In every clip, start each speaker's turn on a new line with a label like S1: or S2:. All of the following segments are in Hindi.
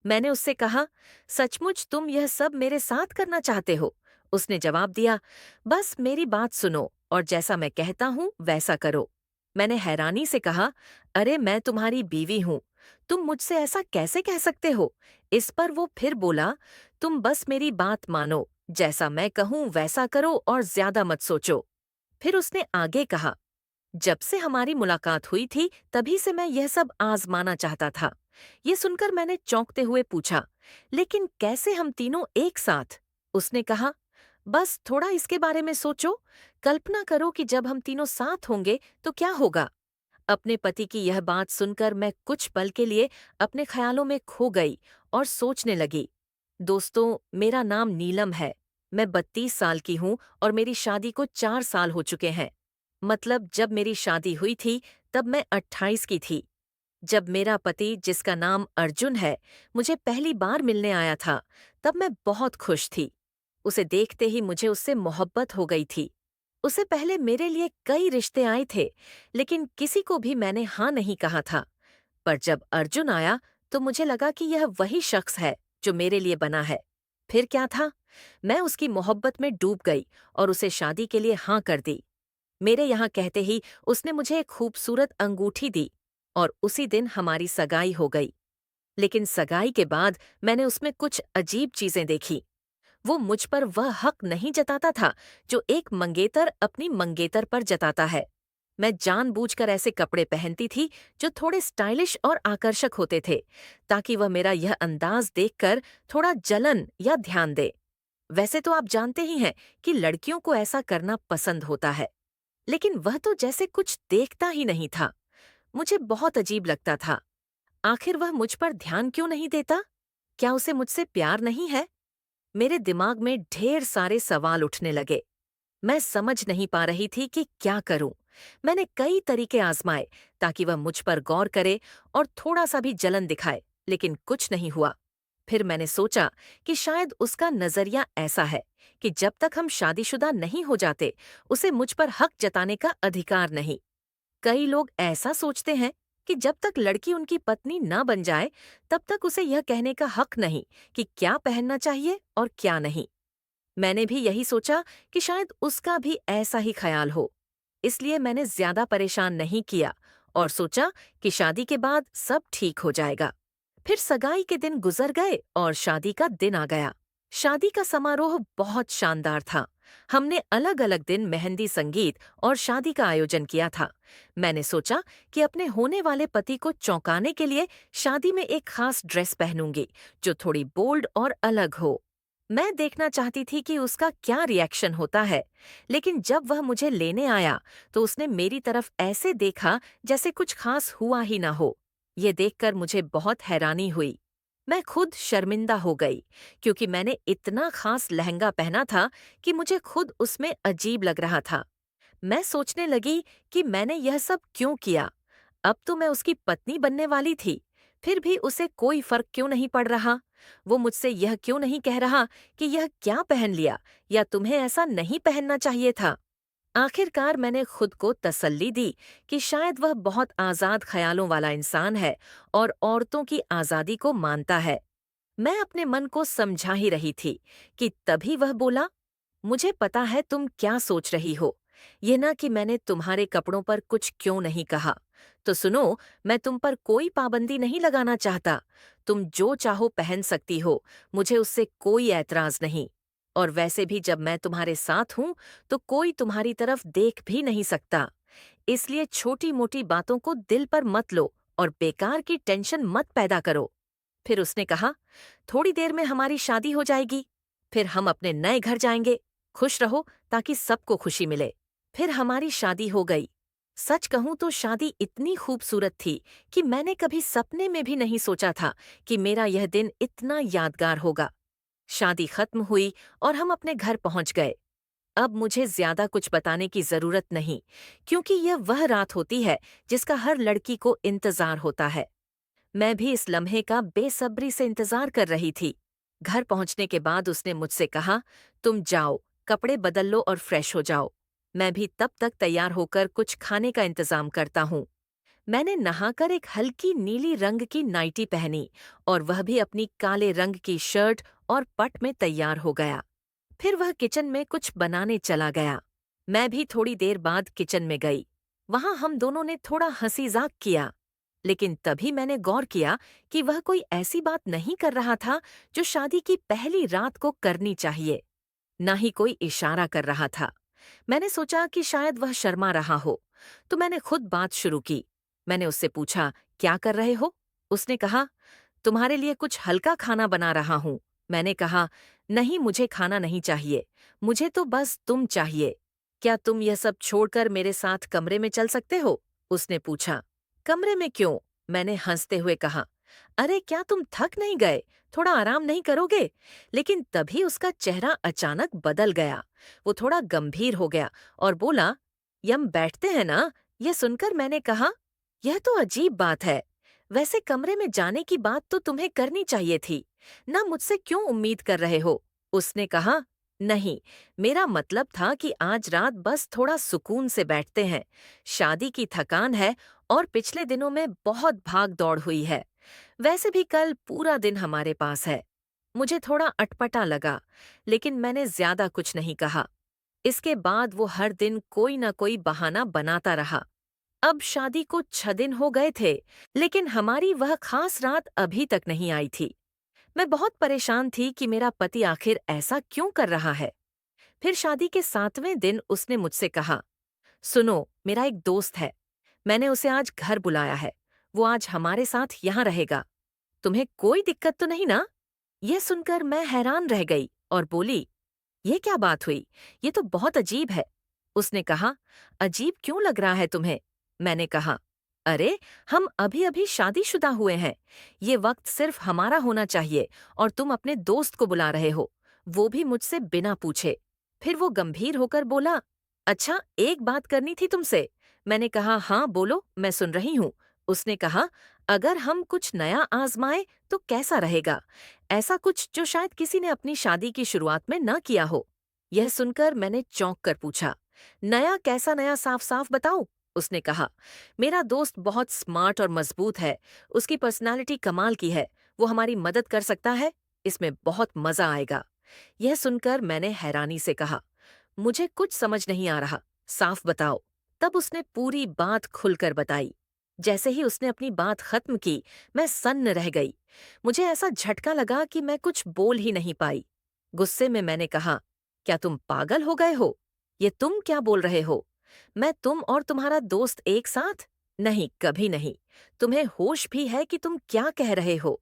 S1: मैंने उससे कहा, सचमुच तुम यह सब मेरे साथ करना चाहते हो? उसने जवाब दिया, बस मेरी बात सुनो और जैसा मैं कहता हूँ वैसा करो। मैंने हैरानी से कहा, अरे मैं तुम्हारी बीवी हूँ, तुम मुझसे ऐसा कैसे कह सकते हो? इस पर वो फिर बोला, तुम बस मेरी बात मानो, जैसा मैं कहूँ वैसा करो और ज्यादा मत सोचो। फिर उसने आगे कहा, जब से हमारी मुलाकात हुई थी तभी से मैं यह सब आजमाना चाहता था। ये सुनकर मैंने चौंकते हुए पूछा, लेकिन कैसे हम तीनों एक साथ? उसने कहा, बस थोड़ा इसके बारे में सोचो। कल्पना करो कि जब हम तीनों साथ होंगे तो क्या होगा। अपने पति की यह बात सुनकर मैं कुछ पल के लिए अपने ख्यालों में खो गई और सोचने लगी। दोस्तों, मेरा नाम नीलम है। मैं 32 साल की हूँ और मेरी शादी को 4 साल हो चुके हैं। मतलब जब मेरी शादी हुई थी तब मैं 28 की थी। जब मेरा पति, जिसका नाम अर्जुन है, मुझे पहली बार मिलने आया था, तब मैं बहुत खुश थी। उसे देखते ही मुझे उससे मोहब्बत हो गई थी। उससे पहले मेरे लिए कई रिश्ते आए थे, लेकिन किसी को भी मैंने हाँ नहीं कहा था। पर जब अर्जुन आया तो मुझे लगा कि यह वही शख्स है जो मेरे लिए बना है। फिर क्या था? मैं उसकी मोहब्बत में डूब गई और उसे शादी के लिए हाँ कर दी। मेरे यहाँ कहते ही उसने मुझे एक खूबसूरत अंगूठी दी और उसी दिन हमारी सगाई हो गई। लेकिन सगाई के बाद मैंने उसमें कुछ अजीब चीजें देखी। वो मुझ पर वह हक नहीं जताता था जो एक मंगेतर अपनी मंगेतर पर जताता है। मैं जानबूझकर ऐसे कपड़े पहनती थी जो थोड़े स्टाइलिश और आकर्षक होते थे, ताकि वह मेरा यह अंदाज देखकर थोड़ा जलन या ध्यान दे। वैसे तो आप जानते ही हैं कि लड़कियों को ऐसा करना पसंद होता है, लेकिन वह तो जैसे कुछ देखता ही नहीं था। मुझे बहुत अजीब लगता था। आखिर वह मुझ पर ध्यान क्यों नहीं देता? क्या उसे मुझसे प्यार नहीं है? मेरे दिमाग में ढेर सारे सवाल उठने लगे। मैं समझ नहीं पा रही थी कि क्या करूं। मैंने कई तरीके आजमाए ताकि वह मुझ पर गौर करे और थोड़ा सा भी जलन दिखाए, लेकिन कुछ नहीं हुआ। फिर मैंने सोचा कि शायद उसका नजरिया ऐसा है कि जब तक हम शादीशुदा नहीं हो जाते, उसे मुझ पर हक जताने का अधिकार नहीं। कई लोग ऐसा सोचते हैं कि जब तक लड़की उनकी पत्नी ना बन जाए, तब तक उसे यह कहने का हक नहीं कि क्या पहनना चाहिए और क्या नहीं। मैंने भी यही सोचा कि शायद उसका भी ऐसा ही ख्याल हो। इसलिए मैंने ज्यादा परेशान नहीं किया और सोचा कि शादी के बाद सब ठीक हो जाएगा। फिर सगाई के दिन गुजर गए और शादी का दिन आ गया। शादी का समारोह बहुत शानदार था। हमने अलग अलग दिन मेहंदी, संगीत और शादी का आयोजन किया था। मैंने सोचा कि अपने होने वाले पति को चौंकाने के लिए शादी में एक खास ड्रेस पहनूंगी जो थोड़ी बोल्ड और अलग हो। मैं देखना चाहती थी कि उसका क्या रिएक्शन होता है, लेकिन जब वह मुझे लेने आया तो उसने मेरी तरफ ऐसे देखा जैसे कुछ खास हुआ ही ना हो। ये देखकर मुझे बहुत हैरानी हुई। मैं खुद शर्मिंदा हो गई, क्योंकि मैंने इतना खास लहंगा पहना था कि मुझे खुद उसमें अजीब लग रहा था। मैं सोचने लगी कि मैंने यह सब क्यों किया। अब तो मैं उसकी पत्नी बनने वाली थी, फिर भी उसे कोई फर्क क्यों नहीं पड़ रहा? वो मुझसे यह क्यों नहीं कह रहा कि यह क्या पहन लिया या तुम्हें ऐसा नहीं पहनना चाहिए था? आखिरकार मैंने खुद को तसल्ली दी कि शायद वह बहुत आजाद ख्यालों वाला इंसान है और औरतों की आजादी को मानता है। मैं अपने मन को समझा ही रही थी कि तभी वह बोला, मुझे पता है तुम क्या सोच रही हो। ये ना कि मैंने तुम्हारे कपड़ों पर कुछ क्यों नहीं कहा। तो सुनो, मैं तुम पर कोई पाबंदी नहीं लगाना चाहता। तुम जो चाहो पहन सकती हो, मुझे उससे कोई ऐतराज नहीं। और वैसे भी जब मैं तुम्हारे साथ हूं, तो कोई तुम्हारी तरफ देख भी नहीं सकता। इसलिए छोटी मोटी बातों को दिल पर मत लो और बेकार की टेंशन मत पैदा करो। फिर उसने कहा, थोड़ी देर में हमारी शादी हो जाएगी, फिर हम अपने नए घर जाएंगे। खुश रहो ताकि सबको खुशी मिले। फिर हमारी शादी हो गई। सच कहूं तो शादी इतनी खूबसूरत थी कि मैंने कभी सपने में भी नहीं सोचा था कि मेरा यह दिन इतना यादगार होगा। शादी खत्म हुई और हम अपने घर पहुंच गए। अब मुझे ज्यादा कुछ बताने की जरूरत नहीं, क्योंकि यह वह रात होती है जिसका हर लड़की को इंतजार होता है। मैं भी इस लम्हे का बेसब्री से इंतजार कर रही थी। घर पहुंचने के बाद उसने मुझसे कहा, तुम जाओ, कपड़े बदल लो और फ्रेश हो जाओ। मैं भी तब तक तैयार होकर कुछ खाने का इंतजाम करता हूँ। मैंने नहाकर एक हल्की नीली रंग की नाइटी पहनी और वह भी अपनी काले रंग की शर्ट और पट में तैयार हो गया। फिर वह किचन में कुछ बनाने चला गया। मैं भी थोड़ी देर बाद किचन में गई। वहां हम दोनों ने थोड़ा हंसी-मजाक किया। लेकिन तभी मैंने गौर किया कि वह कोई ऐसी बात नहीं कर रहा था जो शादी की पहली रात को करनी चाहिए। ना ही कोई इशारा कर रहा था। मैंने सोचा कि शायद वह शर्मा रहा हो, तो मैंने खुद बात शुरू की। मैंने उससे पूछा, क्या कर रहे हो? उसने कहा, तुम्हारे लिए कुछ हल्का खाना बना रहा हूँ। मैंने कहा, नहीं मुझे खाना नहीं चाहिए, मुझे तो बस तुम चाहिए। क्या तुम यह सब छोड़कर मेरे साथ कमरे में चल सकते हो? उसने पूछा। कमरे में क्यों? मैंने हंसते हुए कहा। अरे क्या तुम थक नहीं गए? थोड़ा आराम नहीं करोगे? लेकिन तभी उसका चेहरा अचानक बदल गया। वो थोड़ा गंभीर हो गया और बोला, यम बैठते हैं ना? यह सुनकर मैंने कहा, यह तो अजीब बात है। वैसे कमरे में जाने की बात तो तुम्हें करनी चाहिए थी। ना मुझसे क्यों उम्मीद कर रहे हो? उसने कहा, नहीं, मेरा मतलब था कि आज रात बस थोड़ा सुकून से बैठते हैं। शादी की थकान है और पिछले दिनों में बहुत भाग दौड़ हुई है। वैसे भी कल पूरा दिन हमारे पास है। मुझे थोड़ा अटपटा लगा, लेकिन मैंने ज्यादा कुछ नहीं कहा। इसके बाद वो हर दिन कोई न कोई बहाना बनाता रहा। अब शादी को 6 दिन हो गए थे, लेकिन हमारी वह खास रात अभी तक नहीं आई थी। मैं बहुत परेशान थी कि मेरा पति आखिर ऐसा क्यों कर रहा है। फिर शादी के 7वें दिन उसने मुझसे कहा, सुनो, मेरा एक दोस्त है। मैंने उसे आज घर बुलाया है। वो आज हमारे साथ यहाँ रहेगा। तुम्हें कोई दिक्कत तो नहीं ना? यह सुनकर मैं हैरान रह गई और बोली, ये क्या बात हुई? ये तो बहुत अजीब है। उसने कहा, अजीब क्यों लग रहा है तुम्हें? मैंने कहा, अरे, हम अभी-अभी शादीशुदा हुए हैं। ये वक्त सिर्फ हमारा होना चाहिए और तुम अपने दोस्त को बुला रहे हो, वो भी मुझसे बिना पूछे। फिर वो गंभीर होकर बोला, अच्छा, एक बात करनी थी तुमसे। मैंने कहा, हाँ बोलो, मैं सुन रही हूँ। उसने कहा, अगर हम कुछ नया आजमाएं तो कैसा रहेगा? ऐसा कुछ जो शायद किसी ने अपनी शादी की शुरुआत में न किया हो। यह सुनकर मैंने चौंक कर पूछा, नया कैसा नया, साफ साफ बताओ? उसने कहा, मेरा दोस्त बहुत स्मार्ट और मजबूत है। उसकी पर्सनालिटी कमाल की है। वो हमारी मदद कर सकता है। इसमें बहुत मजा आएगा। यह सुनकर मैंने हैरानी से कहा, मुझे कुछ समझ नहीं आ रहा, साफ बताओ। तब उसने पूरी बात खुलकर बताई। जैसे ही उसने अपनी बात खत्म की, मैं सन्न रह गई। मुझे ऐसा झटका लगा कि मैं कुछ बोल ही नहीं पाई। गुस्से में मैंने कहा, क्या तुम पागल हो गए हो? ये तुम क्या बोल रहे हो? मैं तुम और तुम्हारा दोस्त एक साथ? नहीं, कभी नहीं। तुम्हें होश भी है कि तुम क्या कह रहे हो?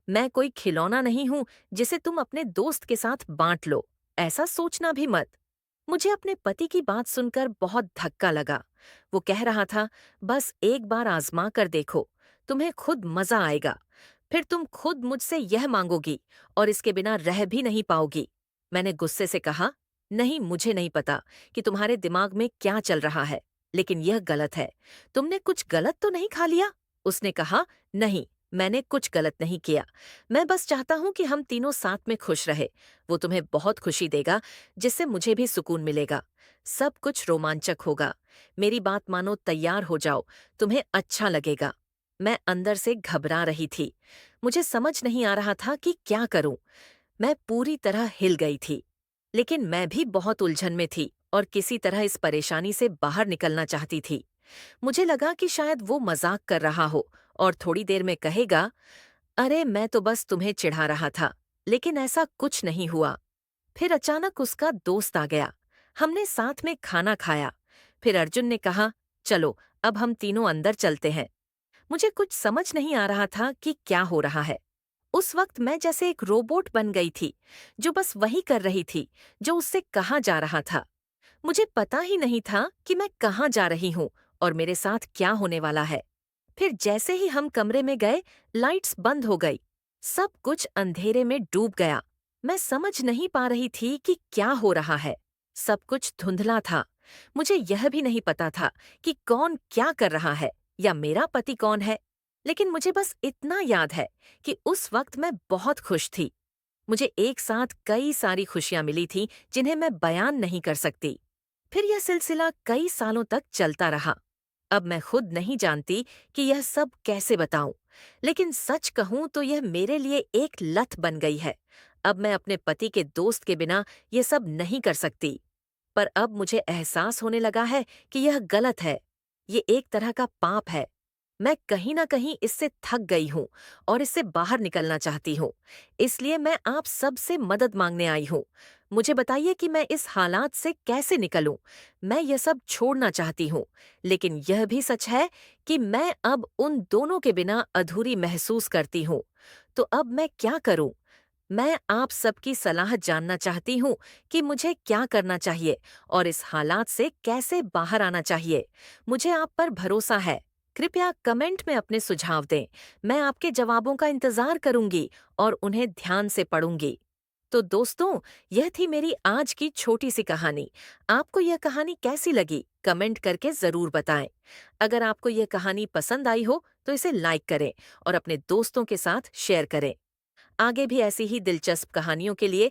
S1: मैं कोई खिलौना नहीं हूं जिसे तुम अपने दोस्त के साथ बांट लो। ऐसा सोचना भी मत। मुझे अपने पति की बात सुनकर बहुत धक्का लगा। वो कह रहा था, बस एक बार आजमा कर देखो, तुम्हें खुद मजा आएगा। फिर तुम खुद मुझसे यह मांगोगी और इसके बिना रह भी नहीं पाओगी। मैंने गुस्से से कहा, नहीं, मुझे नहीं पता कि तुम्हारे दिमाग में क्या चल रहा है, लेकिन यह गलत है। तुमने कुछ गलत तो नहीं खा लिया? उसने कहा, नहीं, मैंने कुछ गलत नहीं किया। मैं बस चाहता हूं कि हम तीनों साथ में खुश रहे। वो तुम्हें बहुत खुशी देगा, जिससे मुझे भी सुकून मिलेगा। सब कुछ रोमांचक होगा। मेरी बात मानो, तैयार हो जाओ, तुम्हें अच्छा लगेगा। मैं अंदर से घबरा रही थी। मुझे समझ नहीं आ रहा था कि क्या करूं। मैं पूरी तरह हिल गई थी। लेकिन मैं भी बहुत उलझन में थी और किसी तरह इस परेशानी से बाहर निकलना चाहती थी। मुझे लगा कि शायद वो मजाक कर रहा हो और थोड़ी देर में कहेगा, अरे मैं तो बस तुम्हें चिढ़ा रहा था। लेकिन ऐसा कुछ नहीं हुआ। फिर अचानक उसका दोस्त आ गया। हमने साथ में खाना खाया। फिर अर्जुन ने कहा, चलो अब हम तीनों अंदर चलते हैं। मुझे कुछ समझ नहीं आ रहा था कि क्या हो रहा है। उस वक्त मैं जैसे एक रोबोट बन गई थी, जो बस वही कर रही थी जो उससे कहा जा रहा था। मुझे पता ही नहीं था कि मैं कहाँ जा रही हूँ और मेरे साथ क्या होने वाला है। फिर जैसे ही हम कमरे में गए, लाइट्स बंद हो गई। सब कुछ अंधेरे में डूब गया। मैं समझ नहीं पा रही थी कि क्या हो रहा है। सब कुछ धुंधला था। मुझे यह भी नहीं पता था कि कौन क्या कर रहा है या मेरा पति कौन है। लेकिन मुझे बस इतना याद है कि उस वक्त मैं बहुत खुश थी। मुझे एक साथ कई सारी खुशियां मिली थी जिन्हें मैं बयान नहीं कर सकती। फिर यह सिलसिला कई सालों तक चलता रहा। अब मैं खुद नहीं जानती कि यह सब कैसे बताऊं। लेकिन सच कहूं तो यह मेरे लिए एक लत बन गई है। अब मैं अपने पति के दोस्त के बिना ये सब नहीं कर सकती। पर अब मुझे एहसास होने लगा है कि यह गलत है। ये एक तरह का पाप है। मैं कहीं न कहीं इससे थक गई हूँ और इससे बाहर निकलना चाहती हूँ। इसलिए मैं आप सबसे मदद माँगने आई हूँ। मुझे बताइए कि मैं इस हालात से कैसे निकलूँ? मैं ये सब छोड़ना चाहती हूँ, लेकिन यह भी सच है कि मैं अब उन दोनों के बिना अधूरी महसूस करती हूँ। तो अब मैं क्या करूँ? मैं आप सबकी सलाह जानना चाहती हूँ कि मुझे क्या करना चाहिए और इस हालात से कैसे बाहर आना चाहिए। मुझे आप पर भरोसा है। कृपया कमेंट में अपने सुझाव दें। मैं आपके जवाबों का इंतज़ार करूँगी और उन्हें ध्यान से पढ़ूँगी। तो दोस्तों, यह थी मेरी आज की छोटी सी कहानी। आपको यह कहानी कैसी लगी? कमेंट करके ज़रूर बताएं। अगर आपको यह कहानी पसंद आई हो, तो इसे लाइक करें और अपने दोस्तों के साथ शेयर करें। आगे भी ऐसी ही दिलचस्प कहानियों के लिए